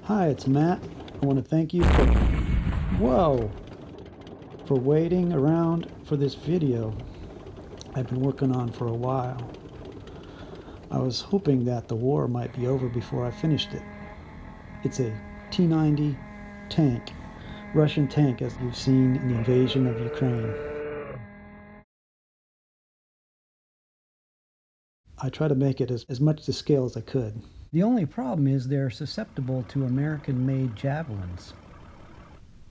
Hi, it's Matt. I want to thank you for waiting around for this video I've been working on for a while. I was hoping that the war might be over before I finished it. It's a T-90 tank, Russian tank, as you've seen in the invasion of Ukraine. I try to make it as much to scale as I could. The only problem is they're susceptible to American-made javelins.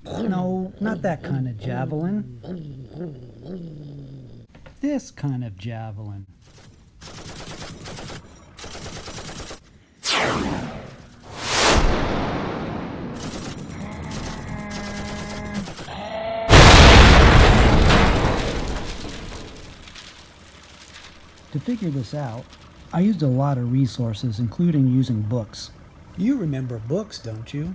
No, not that kind of javelin. This kind of javelin. To figure this out, I used a lot of resources, including using books. You remember books, don't you?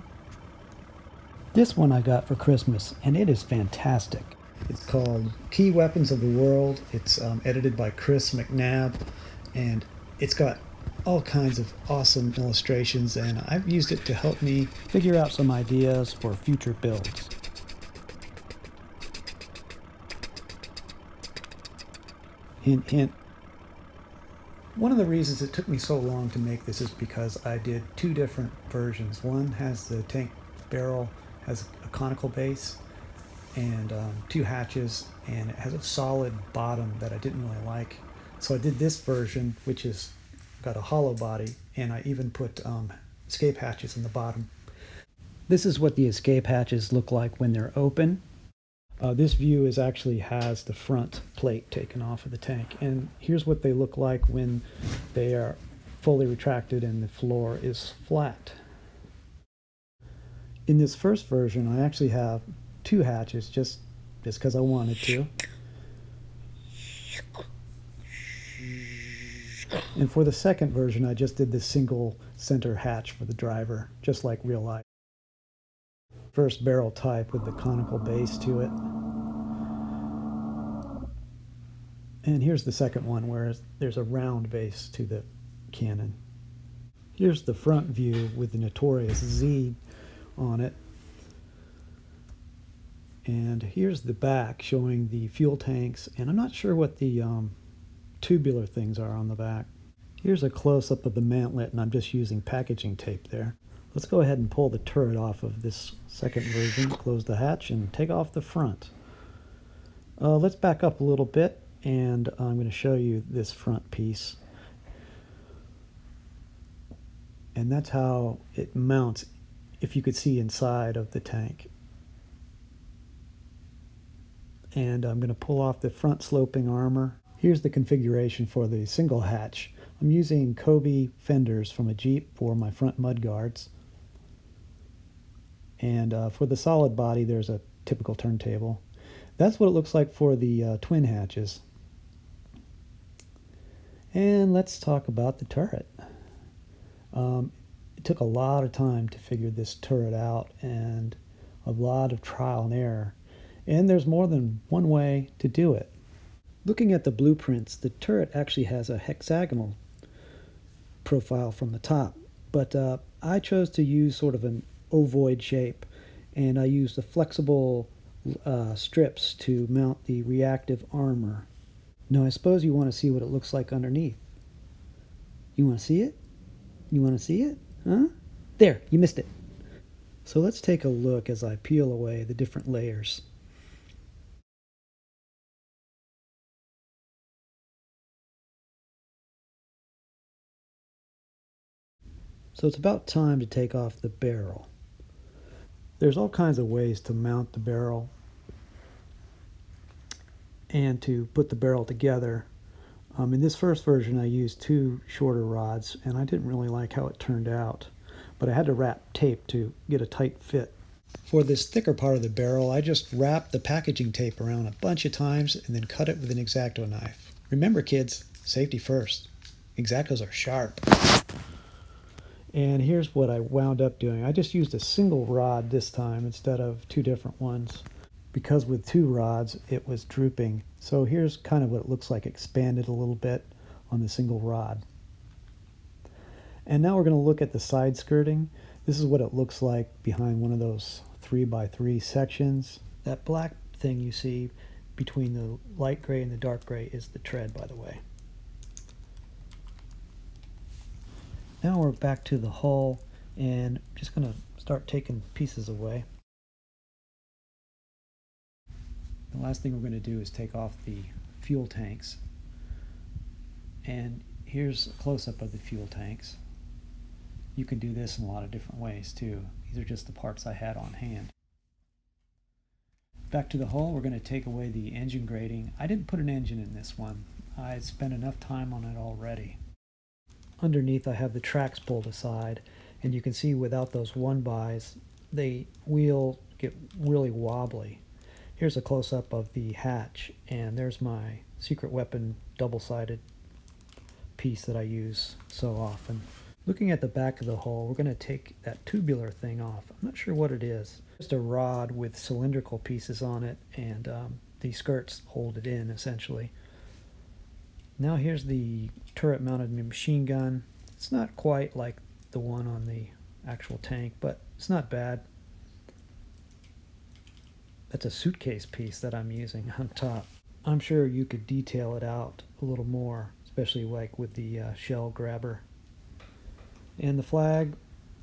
This one I got for Christmas, and it is fantastic. It's called Key Weapons of the World. It's edited by Chris McNabb, and it's got all kinds of awesome illustrations, and I've used it to help me figure out some ideas for future builds. Hint, hint. One of the reasons it took me so long to make this is because I did two different versions. One has the tank barrel, has a conical base, and two hatches, and it has a solid bottom that I didn't really like. So I did this version, which is got a hollow body, and I even put escape hatches in the bottom. This is what the escape hatches look like when they're open. This view actually has the front plate taken off of the tank, and here's what they look like when they are fully retracted and the floor is flat. In this first version, I actually have two hatches just because I wanted to. And for the second version, I just did this single center hatch for the driver, just like real life. First barrel type with the conical base to it. And here's the second one where there's a round base to the cannon. Here's the front view with the notorious Z on it. And here's the back showing the fuel tanks, and I'm not sure what the tubular things are on the back. Here's a close-up of the mantlet, and I'm just using packaging tape there. Let's go ahead and pull the turret off of this second version, close the hatch, and take off the front. Let's back up a little bit, and I'm going to show you this front piece. And that's how it mounts, if you could see inside of the tank. And I'm going to pull off the front sloping armor. Here's the configuration for the single hatch. I'm using Kobe fenders from a Jeep for my front mud guards. And for the solid body, there's a typical turntable. That's what it looks like for the twin hatches. And let's talk about the turret. It took a lot of time to figure this turret out, and a lot of trial and error. And there's more than one way to do it. Looking at the blueprints, the turret actually has a hexagonal profile from the top, but I chose to use sort of an ovoid shape, and I used the flexible strips to mount the reactive armor. Now I suppose you want to see what it looks like underneath. You want to see it? You want to see it? Huh? There, you missed it. So let's take a look as I peel away the different layers. So it's about time to take off the barrel. There's all kinds of ways to mount the barrel and to put the barrel together. In this first version I used two shorter rods, and I didn't really like how it turned out, but I had to wrap tape to get a tight fit. For this thicker part of the barrel, I just wrapped the packaging tape around a bunch of times and then cut it with an X-Acto knife. Remember kids, safety first. X-Actos are sharp. And here's what I wound up doing. I just used a single rod this time instead of two different ones, because with two rods it was drooping. So here's kind of what it looks like expanded a little bit on the single rod. And now we're going to look at the side skirting. This is what it looks like behind one of those 3x3 sections. That black thing you see between the light gray and the dark gray is the tread, by the way. Now we're back to the hull, and just going to start taking pieces away. The last thing we're going to do is take off the fuel tanks. And here's a close-up of the fuel tanks. You can do this in a lot of different ways too. These are just the parts I had on hand. Back to the hull, we're going to take away the engine grating. I didn't put an engine in this one. I spent enough time on it already. Underneath I have the tracks pulled aside, and you can see without those 1-bys, the wheel get really wobbly. Here's a close-up of the hatch, and there's my secret weapon double-sided piece that I use so often. Looking at the back of the hull, we're going to take that tubular thing off. I'm not sure what it is. Just a rod with cylindrical pieces on it, and the skirts hold it in essentially. Now here's the turret mounted machine gun. It's not quite like the one on the actual tank, but it's not bad. That's a suitcase piece that I'm using on top. I'm sure you could detail it out a little more, especially like with the shell grabber. And the flag,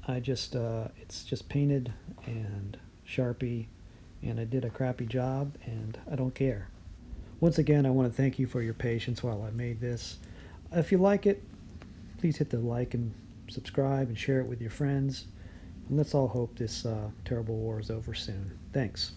it's just painted and Sharpie, and I did a crappy job, and I don't care. Once again, I want to thank you for your patience while I made this. If you like it, please hit the like and subscribe and share it with your friends. And let's all hope this terrible war is over soon. Thanks.